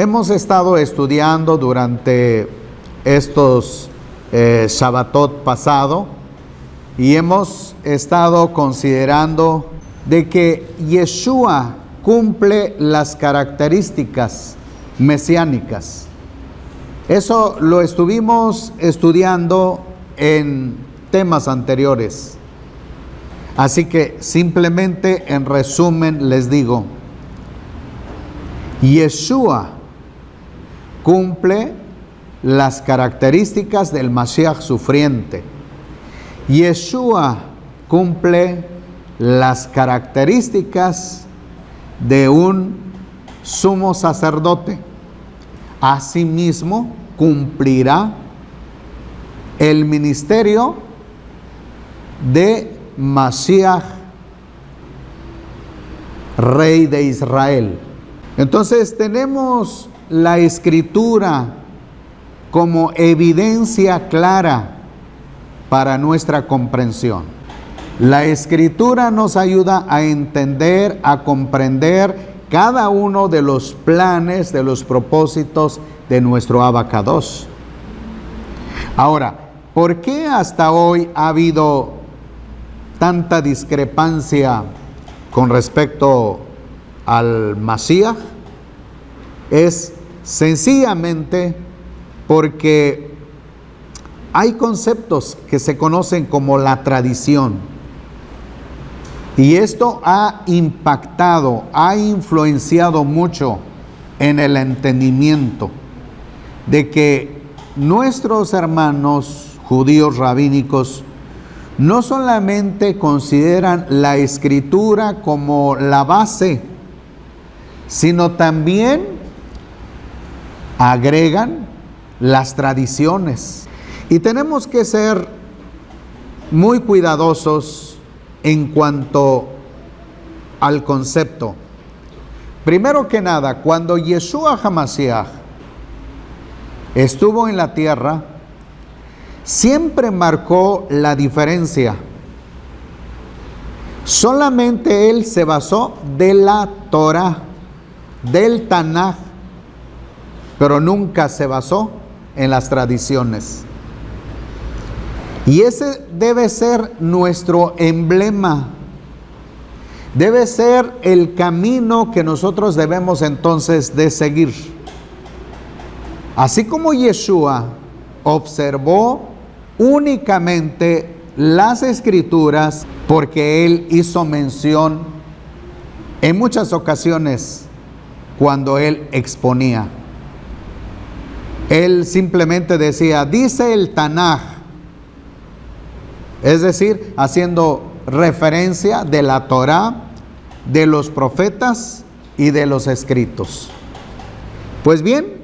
Hemos estado estudiando durante estos Shabbatot pasado y hemos estado considerando de que Yeshua cumple las características mesiánicas. Eso lo estuvimos estudiando en temas anteriores. Así que simplemente en resumen les digo, Yeshua cumple las características del Mashiach sufriente. Yeshua cumple las características de un sumo sacerdote. Asimismo, cumplirá el ministerio de Mashiach, Rey de Israel. Entonces tenemos la Escritura como evidencia clara para nuestra comprensión. La Escritura nos ayuda a entender, a comprender cada uno de los planes, de los propósitos de nuestro Abacados. Ahora, ¿por qué hasta hoy ha habido tanta discrepancia con respecto al Mashiach? Es sencillamente porque hay conceptos que se conocen como la tradición. Y esto ha impactado, ha influenciado mucho en el entendimiento de que nuestros hermanos judíos rabínicos no solamente consideran la Escritura como la base, sino también agregan las tradiciones. Y tenemos que ser muy cuidadosos en cuanto al concepto. Primero que nada, cuando Yeshua HaMashiach estuvo en la tierra, siempre marcó la diferencia. Solamente él se basó de la Torah, del Tanaj, pero nunca se basó en las tradiciones. Y ese debe ser nuestro emblema, debe ser el camino que nosotros debemos entonces de seguir. Así como Yeshua observó únicamente las Escrituras, porque él hizo mención en muchas ocasiones cuando él exponía. Él simplemente decía, dice el Tanaj, es decir, haciendo referencia de la Torá, de los profetas y de los escritos. Pues bien,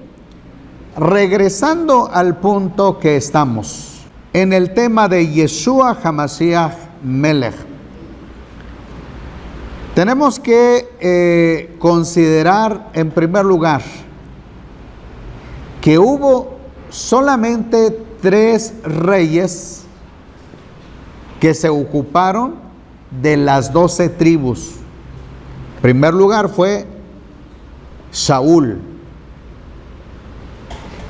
regresando al punto que estamos, en el tema de Yeshua HaMashiach Melech, tenemos que considerar en primer lugar que hubo solamente 3 reyes que se ocuparon de las 12 tribus. En primer lugar fue Saúl.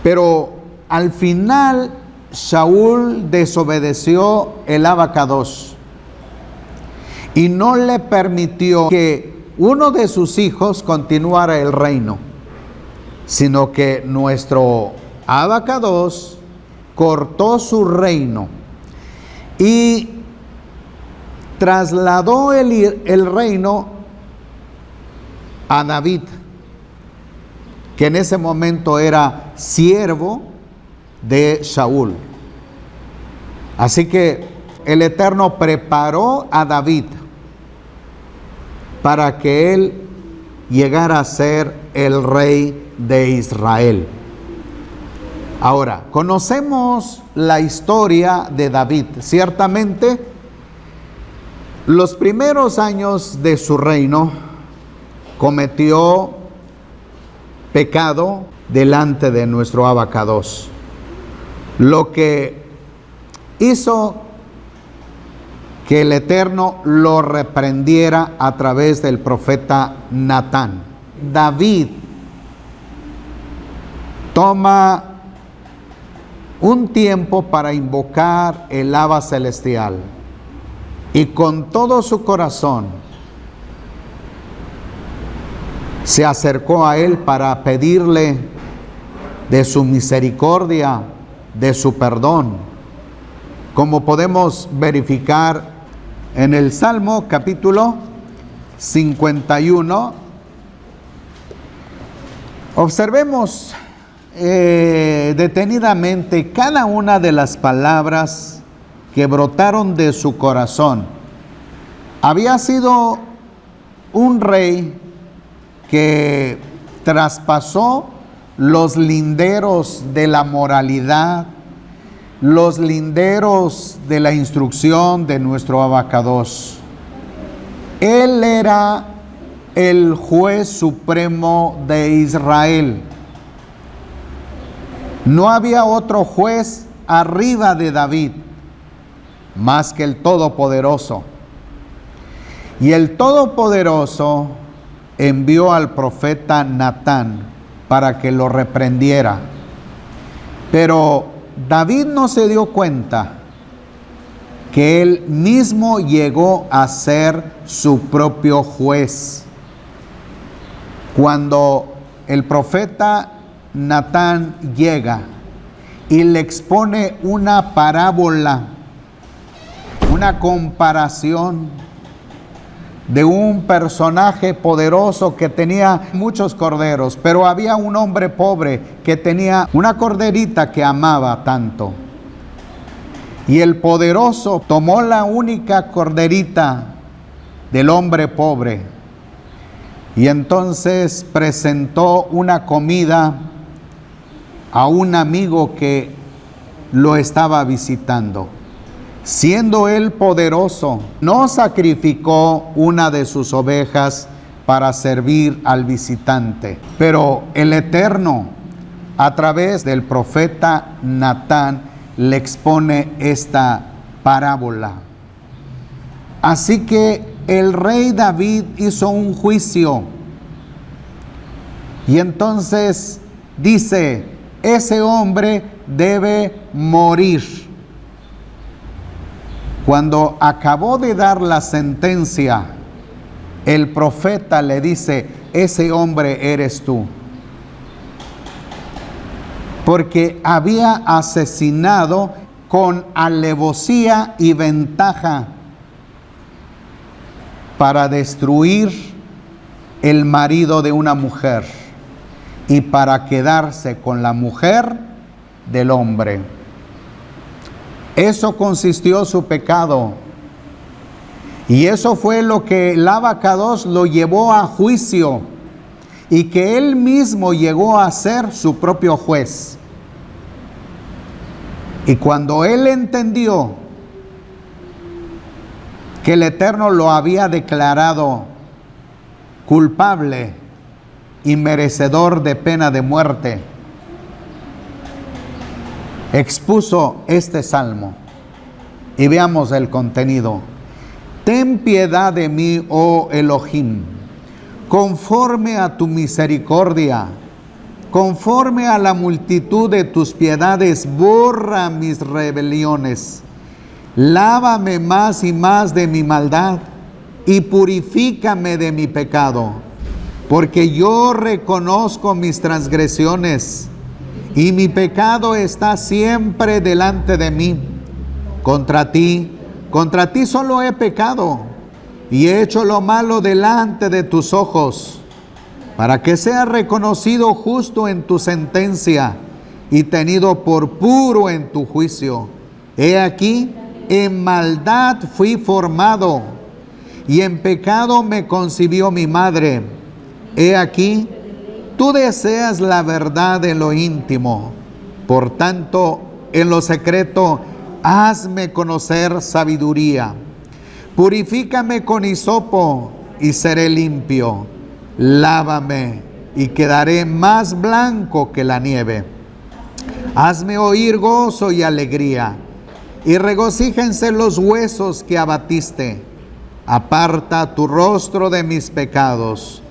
Pero al final Saúl desobedeció el Abacados y no le permitió que uno de sus hijos continuara el reino, sino que nuestro Abacados cortó su reino y trasladó el reino a David, que en ese momento era siervo de Saúl. Así que el Eterno preparó a David para que él llegara a ser el rey de Israel. Ahora, conocemos la historia de David. Ciertamente, los primeros años de su reino cometió pecado delante de nuestro Abacados, lo que hizo que el Eterno lo reprendiera a través del profeta Natán. David toma un tiempo para invocar el Abba celestial y con todo su corazón se acercó a él para pedirle de su misericordia, de su perdón, como podemos verificar en el Salmo capítulo 51. Observemos detenidamente cada una de las palabras que brotaron de su corazón. Había sido un rey que traspasó los linderos de la moralidad, los linderos de la instrucción de nuestro Abacados. Él era el juez supremo de Israel. No había otro juez arriba de David, más que el Todopoderoso. Y el Todopoderoso envió al profeta Natán para que lo reprendiera. Pero David no se dio cuenta que él mismo llegó a ser su propio juez. Cuando el profeta Natán llega y le expone una parábola, una comparación de un personaje poderoso que tenía muchos corderos, pero había un hombre pobre que tenía una corderita que amaba tanto. Y el poderoso tomó la única corderita del hombre pobre y entonces presentó una comida a un amigo que lo estaba visitando. Siendo él poderoso, no sacrificó una de sus ovejas para servir al visitante. Pero el Eterno, a través del profeta Natán, le expone esta parábola. Así que el rey David hizo un juicio. Y entonces dice, ese hombre debe morir. Cuando acabó de dar la sentencia, el profeta le dice, ese hombre eres tú. Porque había asesinado con alevosía y ventaja para destruir el marido de una mujer y para quedarse con la mujer del hombre. Eso consistió su pecado. Y eso fue lo que el Abacados lo llevó a juicio y que él mismo llegó a ser su propio juez. Y cuando él entendió que el Eterno lo había declarado culpable y merecedor de pena de muerte, expuso este salmo. Y veamos el contenido. Ten piedad de mí, oh Elohim, conforme a tu misericordia, conforme a la multitud de tus piedades, borra mis rebeliones. Lávame más y más de mi maldad y purifícame de mi pecado, porque yo reconozco mis transgresiones y mi pecado está siempre delante de mí. Contra ti solo he pecado y he hecho lo malo delante de tus ojos, para que sea reconocido justo en tu sentencia y tenido por puro en tu juicio. He aquí, en maldad fui formado y en pecado me concibió mi madre. He aquí, tú deseas la verdad en lo íntimo, por tanto, en lo secreto, hazme conocer sabiduría. Purifícame con hisopo y seré limpio. Lávame y quedaré más blanco que la nieve. Hazme oír gozo y alegría, y regocíjense los huesos que abatiste. Aparta tu rostro de mis pecados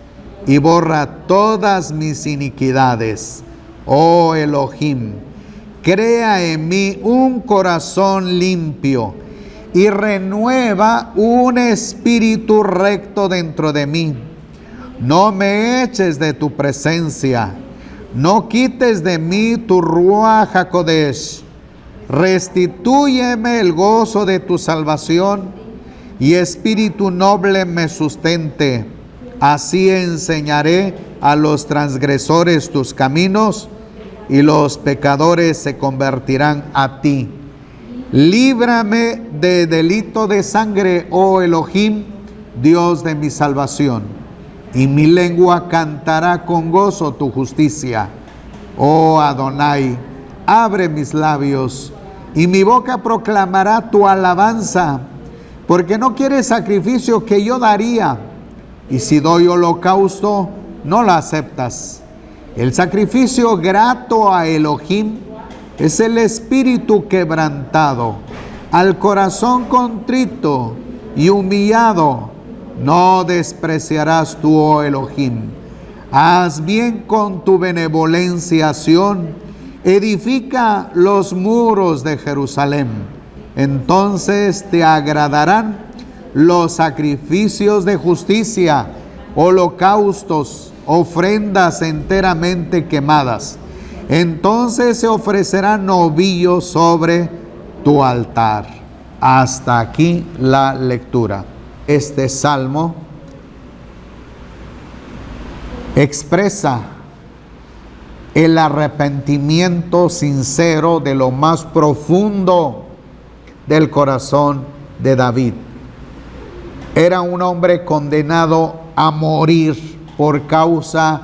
y borra todas mis iniquidades. oh Elohim. Crea en mí un corazón limpio y renueva un espíritu recto dentro de mí. No me eches de tu presencia, no quites de mí tu Ruach HaKodesh. Restitúyeme el gozo de tu salvación y espíritu noble me sustente. Así enseñaré a los transgresores tus caminos y los pecadores se convertirán a ti. Líbrame de delito de sangre, oh Elohim, Dios de mi salvación, y mi lengua cantará con gozo tu justicia. Oh Adonai, abre mis labios, y mi boca proclamará tu alabanza, porque no quieres sacrificio que yo daría, y si doy holocausto, no lo aceptas. El sacrificio grato a Elohim es el espíritu quebrantado, al corazón contrito y humillado no despreciarás tú, oh Elohim. Haz bien con tu benevolencia, Sión, edifica los muros de Jerusalén. Entonces te agradarán los sacrificios de justicia, holocaustos, ofrendas enteramente quemadas. Entonces se ofrecerán novillos sobre tu altar. Hasta aquí la lectura. Este salmo expresa el arrepentimiento sincero de lo más profundo del corazón de David. Era un hombre condenado a morir por causa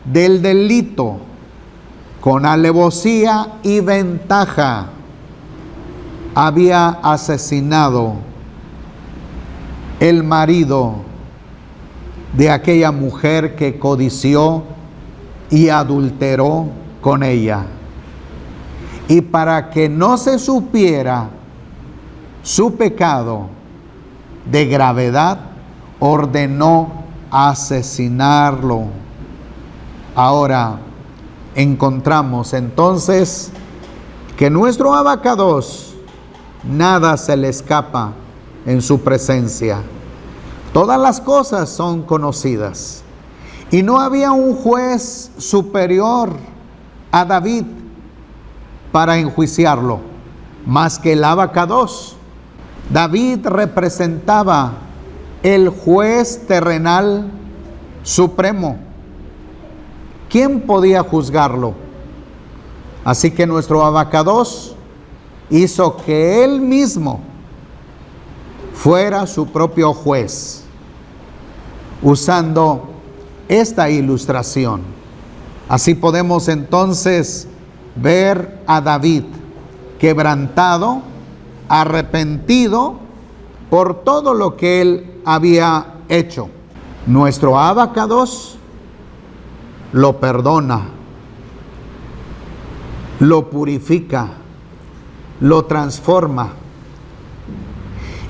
del delito, con alevosía y ventaja. Había asesinado el marido de aquella mujer que codició y adulteró con ella. Y para que no se supiera su pecado de gravedad, ordenó asesinarlo. Ahora encontramos entonces que nuestro Abacados nada se le escapa en su presencia. Todas las cosas son conocidas. Y no había un juez superior a David para enjuiciarlo, más que el Abacados. David representaba el juez terrenal supremo. ¿Quién podía juzgarlo? Así que nuestro Abacados hizo que él mismo fuera su propio juez, usando esta ilustración. Así podemos entonces ver a David quebrantado, arrepentido por todo lo que él había hecho. Nuestro Abacados lo perdona, lo purifica, lo transforma.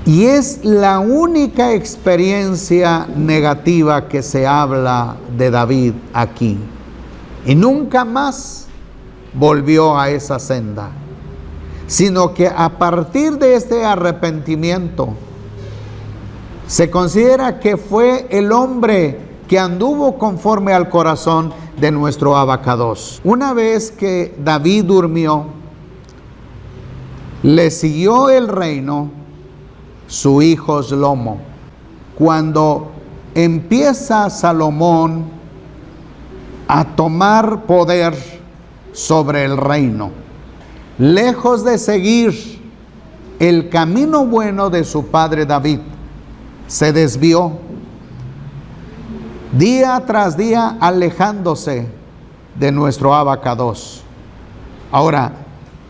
Y es la única experiencia negativa que se habla de David aquí. Y nunca más volvió a esa senda, sino que a partir de este arrepentimiento se considera que fue el hombre que anduvo conforme al corazón de nuestro Abacados. Una vez que David durmió, le siguió el reino su hijo Shlomo. Cuando empieza Salomón a tomar poder sobre el reino, lejos de seguir el camino bueno de su padre David, se desvió, día tras día alejándose de nuestro Abacados. Ahora,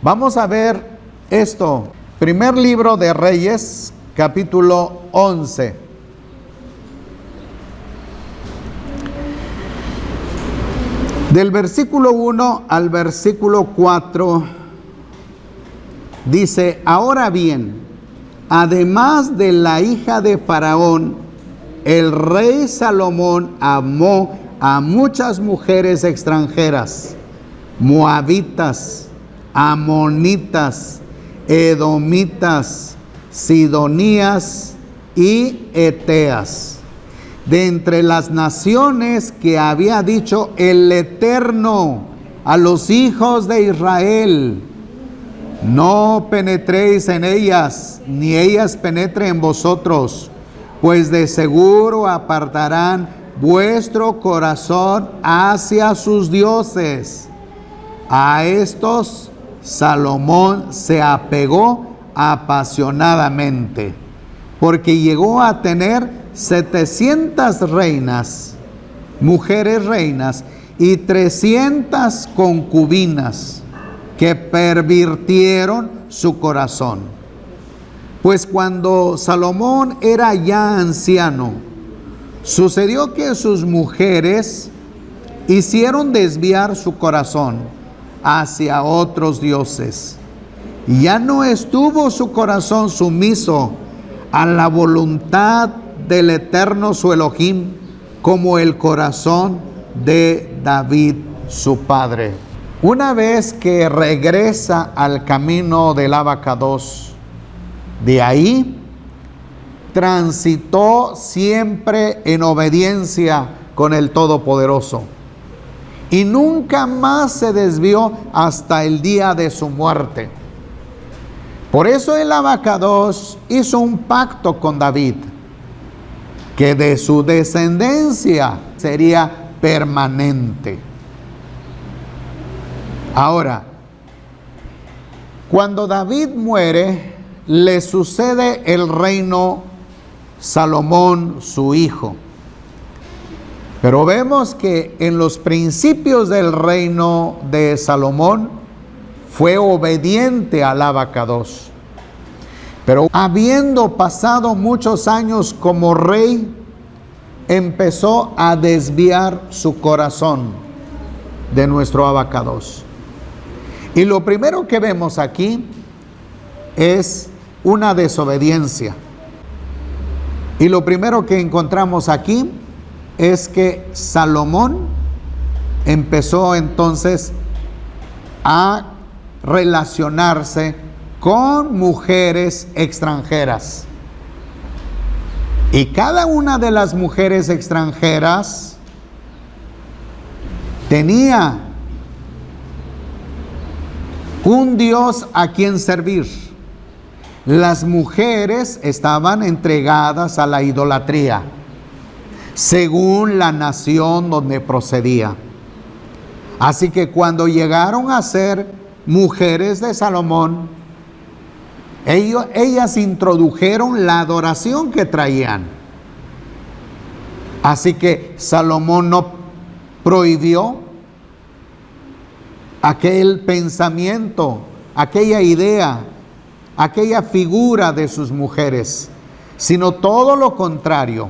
vamos a ver esto. Primer libro de Reyes, capítulo 11. Del versículo 1 al versículo 4 dice: ahora bien, además de la hija de Faraón, el rey Salomón amó a muchas mujeres extranjeras, moabitas, amonitas, edomitas, sidonías y eteas. De entre las naciones que había dicho el Eterno a los hijos de Israel: no penetréis en ellas, ni ellas penetren en vosotros, pues de seguro apartarán vuestro corazón hacia sus dioses. A estos Salomón se apegó apasionadamente, porque llegó a tener 700 reinas, mujeres reinas, y 300 concubinas que pervirtieron su corazón. Pues cuando Salomón era ya anciano, sucedió que sus mujeres hicieron desviar su corazón hacia otros dioses. Y ya no estuvo su corazón sumiso a la voluntad del Eterno su Elohim, como el corazón de David su padre. Una vez que regresa al camino del Abacados, de ahí transitó siempre en obediencia con el Todopoderoso, y nunca más se desvió hasta el día de su muerte. Por eso el Abacados hizo un pacto con David, que de su descendencia sería permanente. Ahora, cuando David muere, le sucede el reino Salomón, su hijo. Pero vemos que en los principios del reino de Salomón fue obediente al Abacados. Pero habiendo pasado muchos años como rey, empezó a desviar su corazón de nuestro Abacados. Y lo primero que vemos aquí es una desobediencia. Y lo primero que encontramos aquí es que Salomón empezó entonces a relacionarse con mujeres extranjeras. Y cada una de las mujeres extranjeras tenía un dios a quien servir. Las mujeres estaban entregadas a la idolatría, según la nación donde procedía. Así que cuando llegaron a ser mujeres de Salomón, ellas introdujeron la adoración que traían. Así que Salomón no prohibió aquel pensamiento, aquella idea, aquella figura de sus mujeres, sino todo lo contrario.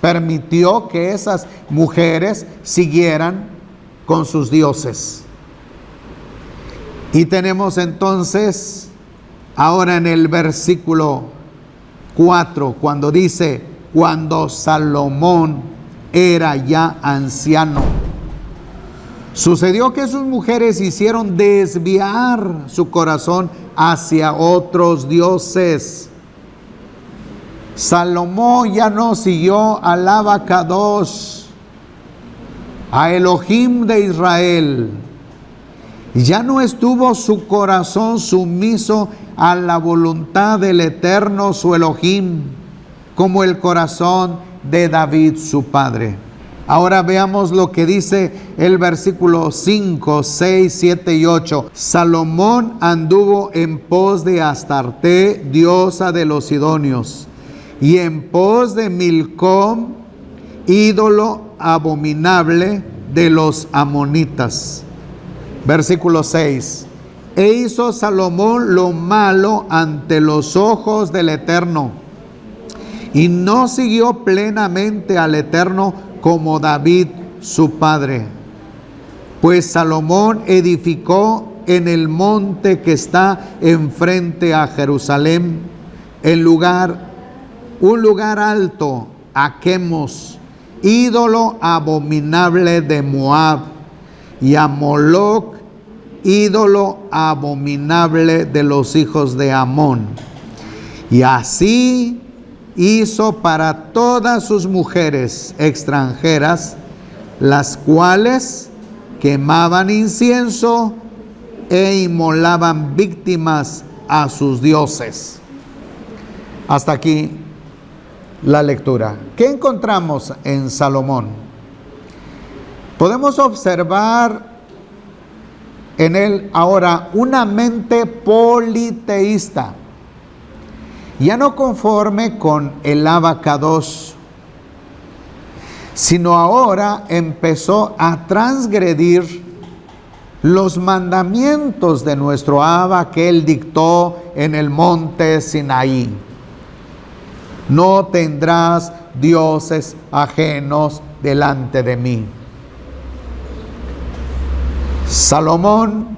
Permitió que esas mujeres siguieran con sus dioses. Y tenemos entonces ahora en el versículo 4, cuando dice: cuando Salomón era ya anciano, sucedió que sus mujeres hicieron desviar su corazón hacia otros dioses. Salomón ya no siguió al Abacados, a Elohim de Israel. Ya no estuvo su corazón sumiso a la voluntad del Eterno su Elohim, como el corazón de David su padre. Ahora veamos lo que dice el versículo 5, 6, 7 y 8. Salomón anduvo en pos de Astarte, diosa de los sidonios, y en pos de Milcom, ídolo abominable de los amonitas. Versículo 6. E hizo Salomón lo malo ante los ojos del Eterno, y no siguió plenamente al Eterno como David su padre. Pues Salomón edificó en el monte que está enfrente a Jerusalén, un lugar alto, a Quemos, ídolo abominable de Moab, y a Moloc, ídolo abominable de los hijos de Amón. Y así hizo para todas sus mujeres extranjeras, las cuales quemaban incienso e inmolaban víctimas a sus dioses. Hasta aquí la lectura. ¿Qué encontramos en Salomón? Podemos observar en él ahora una mente politeísta, ya no conforme con el Abacados, sino ahora empezó a transgredir los mandamientos de nuestro Abba que él dictó en el monte Sinaí. No tendrás dioses ajenos delante de mí. Salomón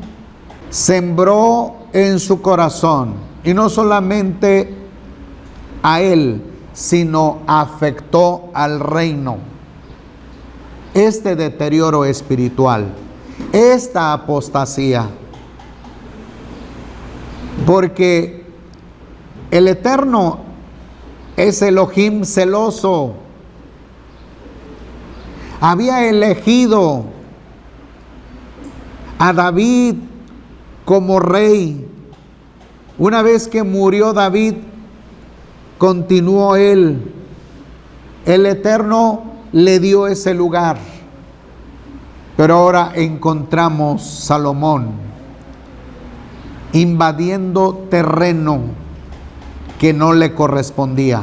sembró en su corazón, y no solamente a él, sino afectó al reino, este deterioro espiritual, esta apostasía, porque el Eterno es Elohim celoso. Había elegido a David como rey. Una vez que murió David, continuó él. El Eterno le dio ese lugar. Pero ahora encontramos Salomón invadiendo terreno que no le correspondía,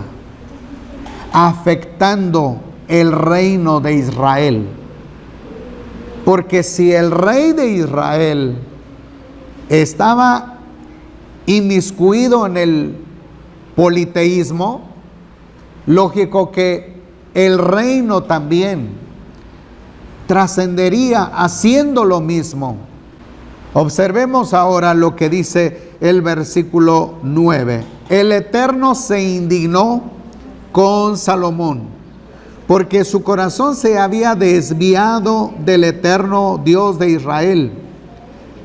afectando el reino de Israel. Porque si el rey de Israel estaba inmiscuido en el politeísmo, lógico que el reino también trascendería haciendo lo mismo. Observemos ahora lo que dice el versículo 9. El Eterno se indignó con Salomón, porque su corazón se había desviado del Eterno Dios de Israel,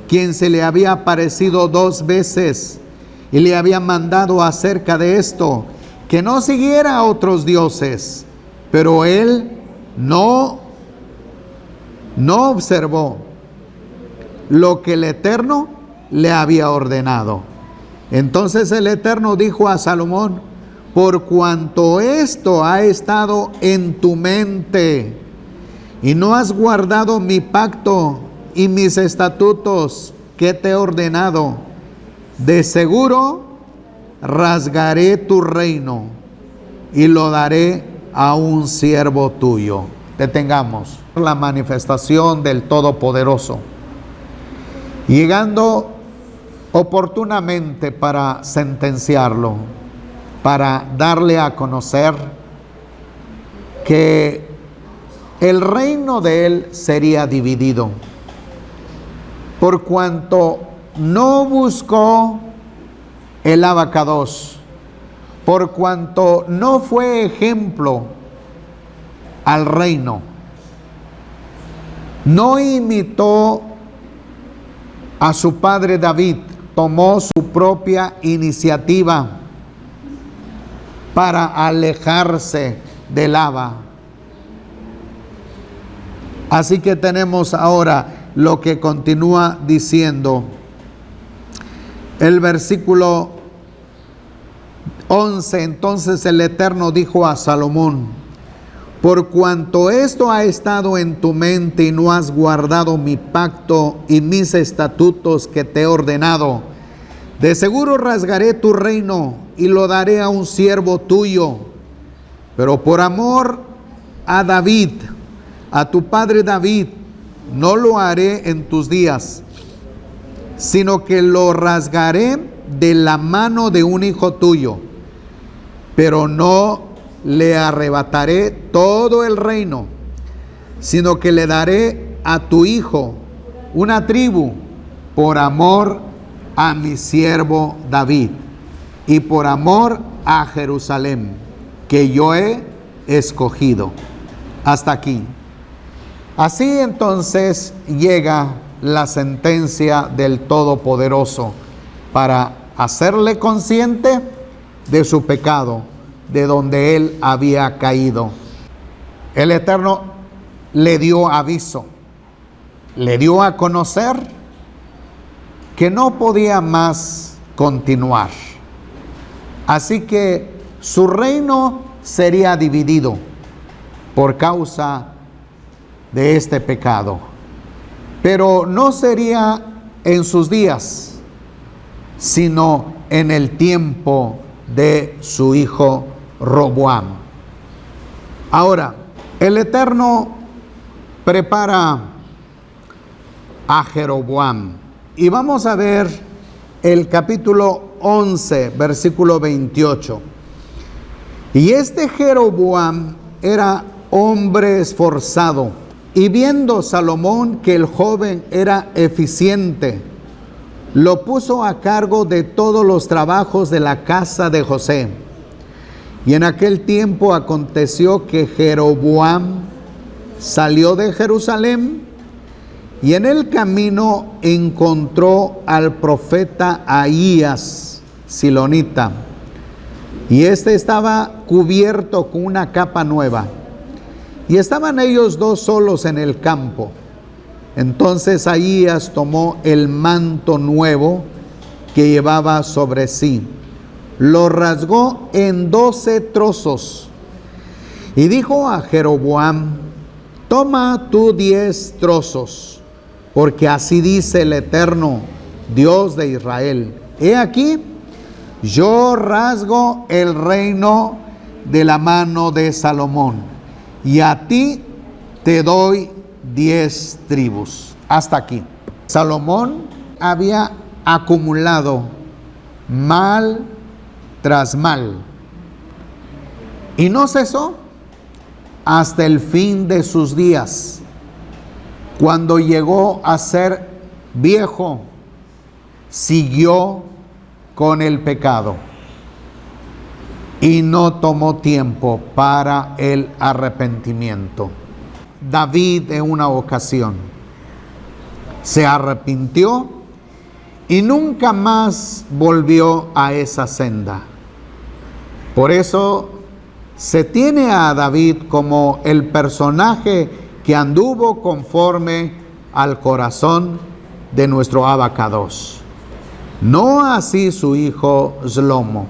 quien se le había aparecido 2 veces y le había mandado acerca de esto, que no siguiera a otros dioses. Pero él no observó lo que el Eterno le había ordenado. Entonces el Eterno dijo a Salomón: por cuanto esto ha estado en tu mente y no has guardado mi pacto y mis estatutos que te he ordenado, de seguro rasgaré tu reino y lo daré a un siervo tuyo. Detengamos la manifestación del Todopoderoso, llegando oportunamente para sentenciarlo, para darle a conocer que el reino de él sería dividido, por cuanto no buscó el Abacados, por cuanto no fue ejemplo al reino, no imitó a su padre David, tomó su propia iniciativa para alejarse del Abba. Así que tenemos ahora lo que continúa diciendo el versículo 11. Entonces el Eterno dijo a Salomón: por cuanto esto ha estado en tu mente y no has guardado mi pacto y mis estatutos que te he ordenado, de seguro rasgaré tu reino y lo daré a un siervo tuyo. Pero por amor a David, a tu padre David, no lo haré en tus días, sino que lo rasgaré de la mano de un hijo tuyo, pero no le arrebataré todo el reino, sino que le daré a tu hijo una tribu, por amor a mi siervo David y por amor a Jerusalén, que yo he escogido. Hasta aquí. Así entonces llega la sentencia del Todopoderoso para hacerle consciente de su pecado, de donde él había caído. El Eterno le dio aviso, le dio a conocer que no podía más continuar. Así que su reino sería dividido por causa de este pecado. Pero no sería en sus días, sino en el tiempo de su hijo Roboam. Ahora, el Eterno prepara a Jeroboam. Y vamos a ver el capítulo 11, versículo 28. Y este Jeroboam era hombre esforzado, y viendo Salomón que el joven era eficiente, lo puso a cargo de todos los trabajos de la casa de José. Y en aquel tiempo aconteció que Jeroboam salió de Jerusalén, y en el camino encontró al profeta Ahías, silonita, y este estaba cubierto con una capa nueva, y estaban ellos dos solos en el campo. Entonces Ahías tomó el manto nuevo que llevaba sobre sí, lo rasgó en 12 trozos, y dijo a Jeroboam: toma tú 10 trozos, porque así dice el Eterno, Dios de Israel: he aquí, yo rasgo el reino de la mano de Salomón, y a ti te doy 10 tribus. Hasta aquí. Salomón había acumulado mal tras mal, y no cesó hasta el fin de sus días, cuando llegó a ser viejo, siguió con el pecado y no tomó tiempo para el arrepentimiento. David en una ocasión se arrepintió y nunca más volvió a esa senda. Por eso se tiene a David como el personaje que anduvo conforme al corazón de nuestro Abacados. No así su hijo Shlomo.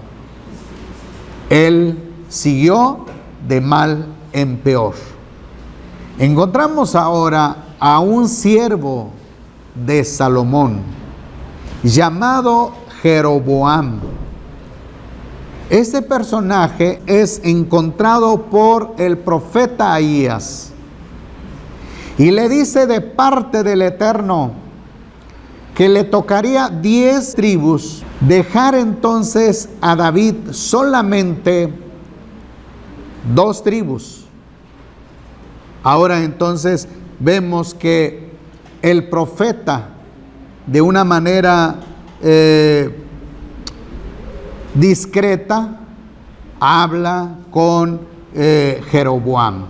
Él siguió de mal en peor. Encontramos ahora a un siervo de Salomón llamado Jeroboam. Este personaje es encontrado por el profeta Ahías y le dice de parte del Eterno que le tocaría 10 tribus, dejar entonces a David solamente 2 tribus. Ahora entonces vemos que el profeta, de una manera discreta, habla con Jeroboam.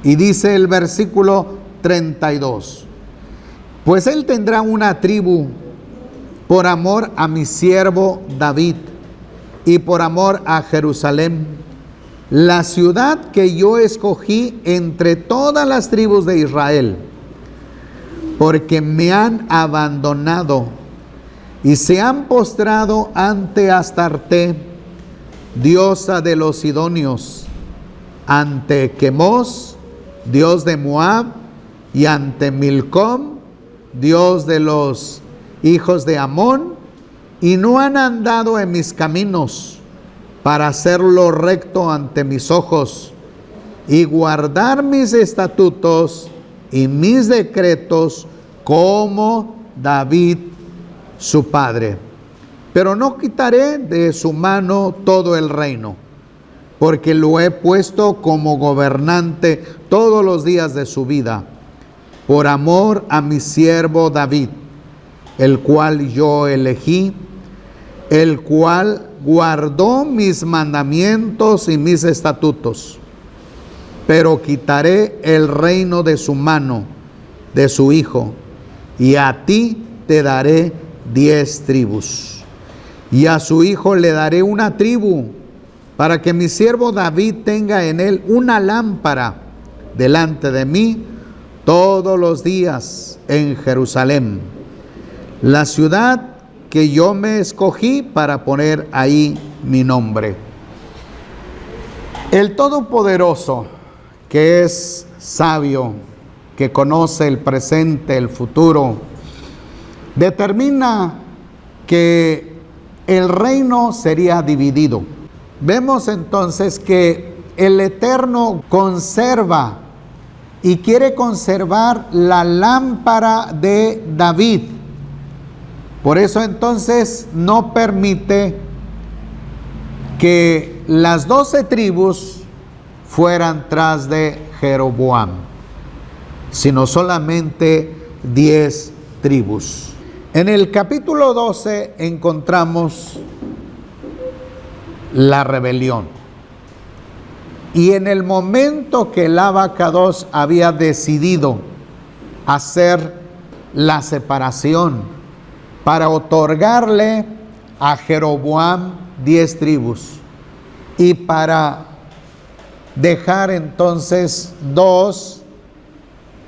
Y dice el versículo 32: pues él tendrá una tribu por amor a mi siervo David y por amor a Jerusalén, la ciudad que yo escogí entre todas las tribus de Israel, porque me han abandonado y se han postrado ante Astarte, diosa de los sidonios, ante Quemos, dios de Moab, y ante Milcom, dios de los hijos de Amón, y no han andado en mis caminos para hacerlo recto ante mis ojos y guardar mis estatutos y mis decretos como David su padre. Pero no quitaré de su mano todo el reino, porque lo he puesto como gobernante todos los días de su vida, por amor a mi siervo David, el cual yo elegí, el cual guardó mis mandamientos y mis estatutos. Pero quitaré el reino de su mano, de su hijo, y a ti te daré 10 tribus. Y a su hijo le daré una tribu, para que mi siervo David tenga en él una lámpara delante de mí todos los días en Jerusalén, la ciudad que yo me escogí para poner ahí mi nombre. El Todopoderoso, que es sabio, que conoce el presente, el futuro, determina que el reino sería dividido. Vemos entonces que el Eterno conserva y quiere conservar la lámpara de David. Por eso entonces no permite que las 12 tribus fueran tras de Jeroboam, sino solamente 10 tribus. En el capítulo 12 encontramos la rebelión. Y en el momento que el Abacados había decidido hacer la separación para otorgarle a Jeroboam 10 tribus y para dejar entonces 2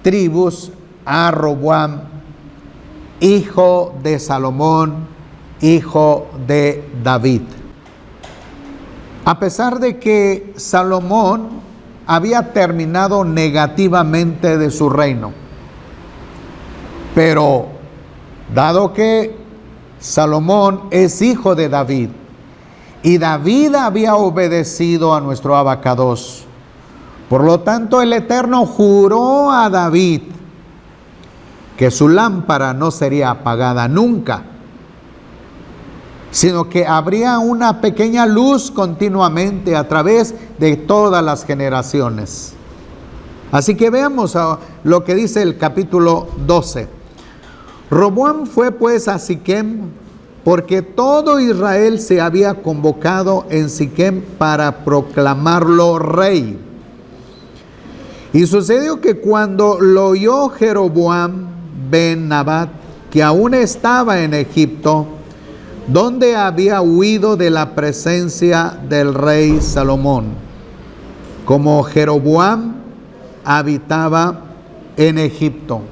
tribus a Roboam, hijo de Salomón, hijo de David. A pesar de que Salomón había terminado negativamente de su reino, pero dado que Salomón es hijo de David y David había obedecido a nuestro Abacados, por lo tanto el Eterno juró a David que su lámpara no sería apagada nunca, sino que habría una pequeña luz continuamente a través de todas las generaciones. Así que veamos lo que dice el capítulo 12. Roboam fue pues a Siquem, porque todo Israel se había convocado en Siquem para proclamarlo rey. Y sucedió que cuando lo oyó Jeroboam ben Nabat, que aún estaba en Egipto, donde había huido de la presencia del rey Salomón, como Jeroboam habitaba en Egipto.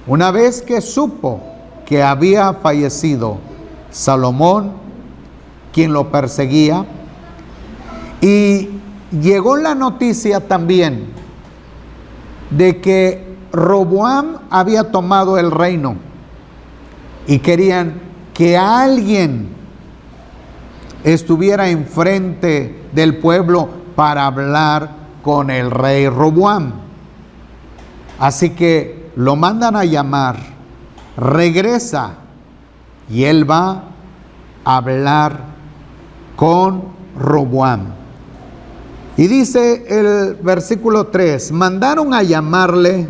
Una vez que supo que había fallecido Salomón, quien lo perseguía, y llegó la noticia también de que Roboam había tomado el reino y querían que alguien estuviera enfrente del pueblo para hablar con el rey Roboam. Así que lo mandan a llamar, regresa y él va a hablar con Roboam. Y dice el versículo 3, mandaron a llamarle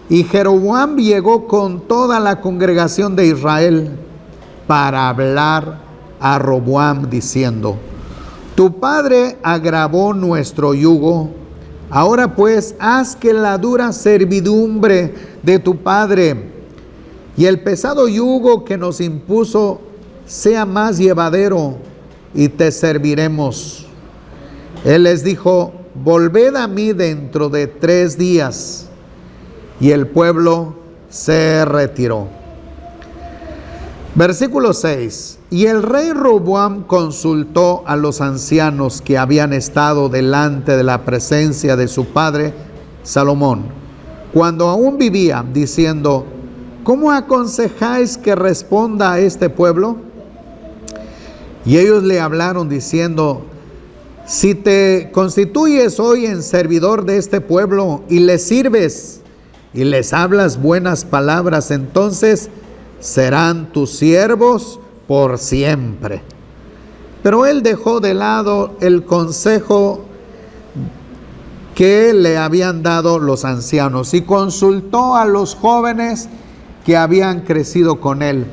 y Jeroboam llegó con toda la congregación de Israel para hablar a Roboam diciendo, tu padre agravó nuestro yugo, ahora pues haz que la dura servidumbre de tu padre y el pesado yugo que nos impuso sea más llevadero y te serviremos. Él les dijo, volved a mí dentro de 3 días. Y el pueblo se retiró. Versículo 6. Y el rey Roboam consultó a los ancianos que habían estado delante de la presencia de su padre Salomón, cuando aún vivía, diciendo, ¿cómo aconsejáis que responda a este pueblo? Y ellos le hablaron diciendo, si te constituyes hoy en servidor de este pueblo y les sirves y les hablas buenas palabras, entonces serán tus siervos por siempre. Pero él dejó de lado el consejo que le habían dado los ancianos y consultó a los jóvenes que habían crecido con él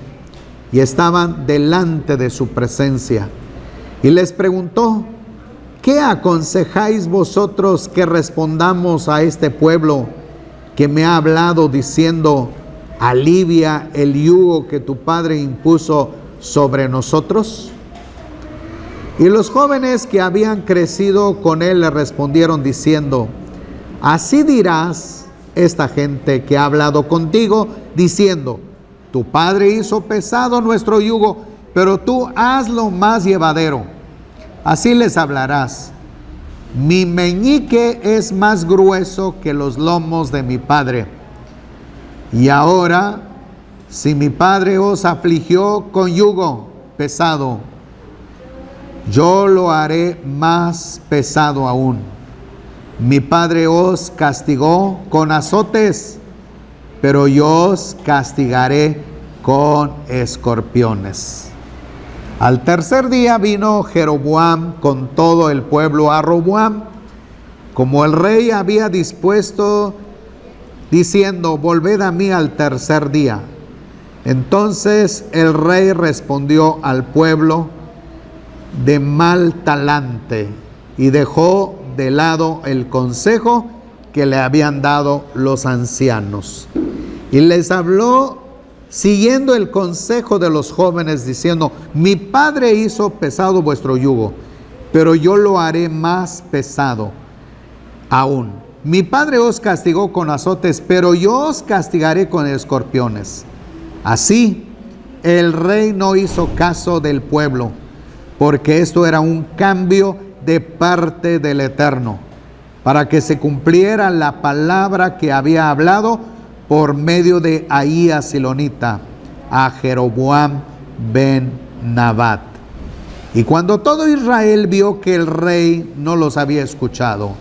y estaban delante de su presencia. Y les preguntó, ¿qué aconsejáis vosotros que respondamos a este pueblo que me ha hablado diciendo, alivia el yugo que tu padre impuso sobre nosotros? Y los jóvenes que habían crecido con él le respondieron diciendo: así dirás esta gente que ha hablado contigo, diciendo: tu padre hizo pesado nuestro yugo, pero tú hazlo más llevadero. Así les hablarás: mi meñique es más grueso que los lomos de mi padre. Y ahora, si mi padre os afligió con yugo pesado, yo lo haré más pesado aún. Mi padre os castigó con azotes, pero yo os castigaré con escorpiones. Al tercer día vino Jeroboam con todo el pueblo a Roboam, como el rey había dispuesto, diciendo: volved a mí al tercer día. Entonces el rey respondió al pueblo de mal talante y dejó de lado el consejo que le habían dado los ancianos. Y les habló siguiendo el consejo de los jóvenes, diciendo: mi padre hizo pesado vuestro yugo, pero yo lo haré más pesado aún. Mi padre os castigó con azotes, pero yo os castigaré con escorpiones. Así el rey no hizo caso del pueblo, porque esto era un cambio de parte del Eterno, para que se cumpliera la palabra que había hablado por medio de Ahías Silonita a Jeroboam ben Nabat. Y cuando todo Israel vio que el rey no los había escuchado,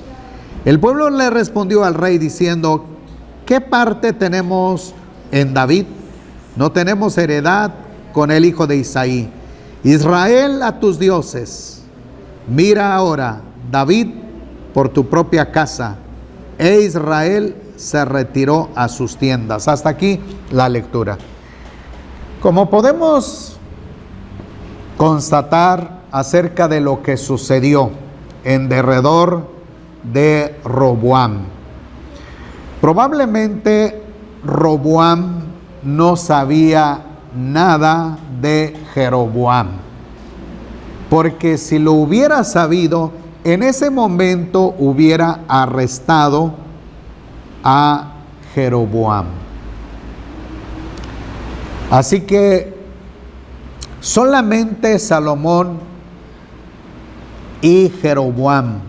el pueblo le respondió al rey diciendo: ¿qué parte tenemos en David? No tenemos heredad con el hijo de Isaí. Israel a tus dioses. Mira ahora, David, por tu propia casa, e Israel se retiró a sus tiendas. Hasta aquí la lectura. Como podemos constatar acerca de lo que sucedió en derredor de Roboam, probablemente Roboam no sabía nada de Jeroboam, porque si lo hubiera sabido, en ese momento hubiera arrestado a Jeroboam. Así que solamente Salomón y Jeroboam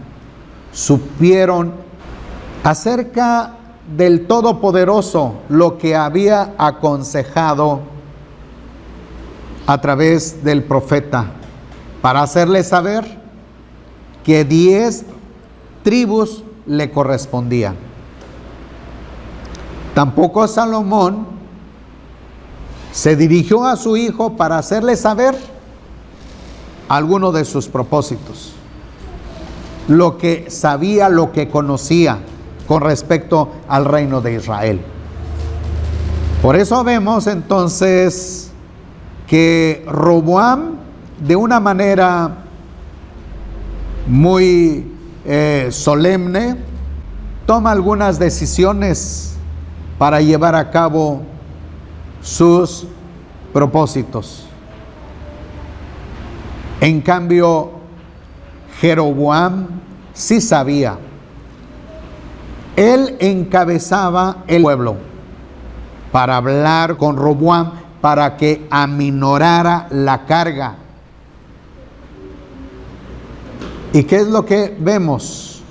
supieron acerca del Todopoderoso lo que había aconsejado a través del profeta, para hacerle saber que 10 tribus le correspondían. Tampoco Salomón se dirigió a su hijo para hacerle saber alguno de sus propósitos, lo que sabía, lo que conocía con respecto al reino de Israel. Por eso vemos entonces que Roboam, de una manera muy solemne, toma algunas decisiones para llevar a cabo sus propósitos. En cambio, Jeroboam sí sabía. Él encabezaba el pueblo para hablar con Roboam para que aminorara la carga. ¿Y qué es lo que vemos?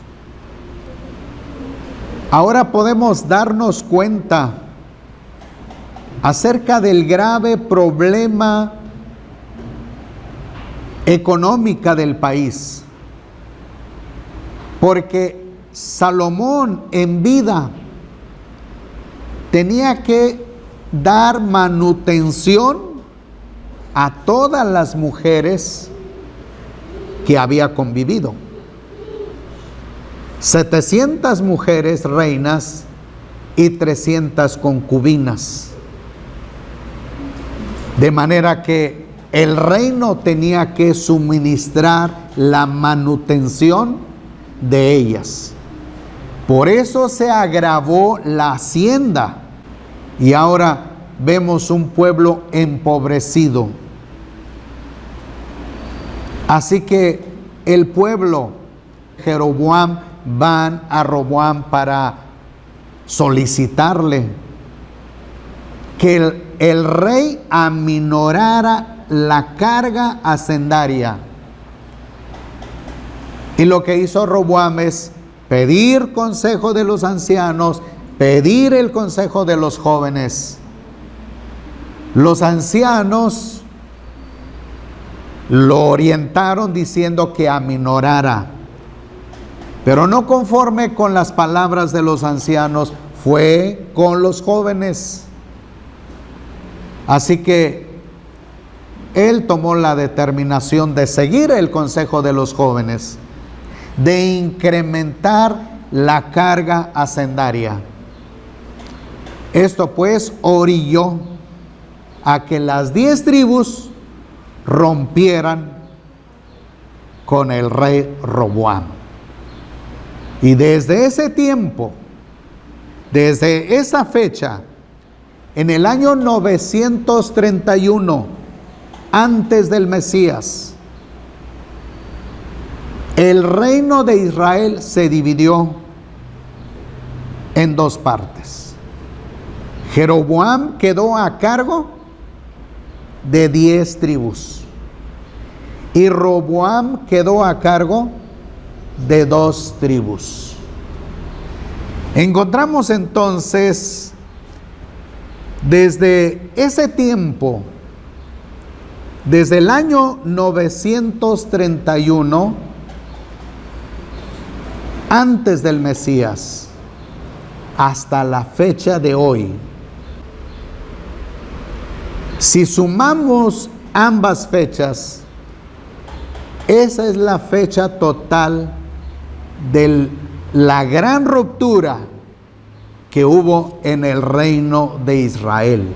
Ahora podemos darnos cuenta acerca del grave problema económico del país, porque Salomón en vida tenía que dar manutención a todas las mujeres que había convivido. 700 mujeres reinas y 300 concubinas. De manera que el reino tenía que suministrar la manutención de ellas. Por eso se agravó la hacienda. Y ahora vemos un pueblo empobrecido. Así que el pueblo, Jeroboam, van a Roboam para solicitarle que el rey aminorara la carga hacendaria. Y lo que hizo Roboam es pedir consejo de los ancianos, pedir el consejo de los jóvenes. Los ancianos lo orientaron diciendo que aminorara, pero no conforme con las palabras de los ancianos, fue con los jóvenes. Así que él tomó la determinación de seguir el consejo de los jóvenes, de incrementar la carga hacendaria. Esto pues orilló a que las 10 tribus rompieran con el rey Roboam. Y desde ese tiempo, desde esa fecha, en el año 931, antes del Mesías, el reino de Israel se dividió en 2 partes. Jeroboam quedó a cargo de 10 tribus y Roboam quedó a cargo de 2 tribus. Encontramos entonces desde ese tiempo, desde el año 931, antes del Mesías, hasta la fecha de hoy, si sumamos ambas fechas, esa es la fecha total de la gran ruptura que hubo en el reino de Israel.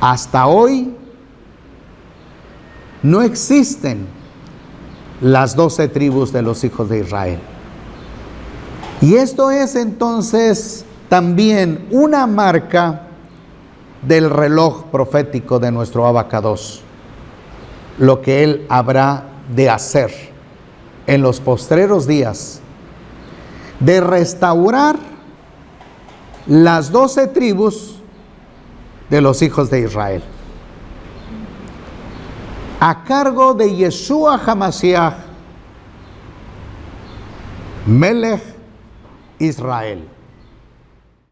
Hasta hoy no existen las 12 tribus de los hijos de Israel. Y esto es entonces también una marca del reloj profético de nuestro Abacados, lo que él habrá de hacer en los postreros días, de restaurar las 12 tribus de los hijos de Israel, a cargo de Yeshua HaMashiach, Melech Israel.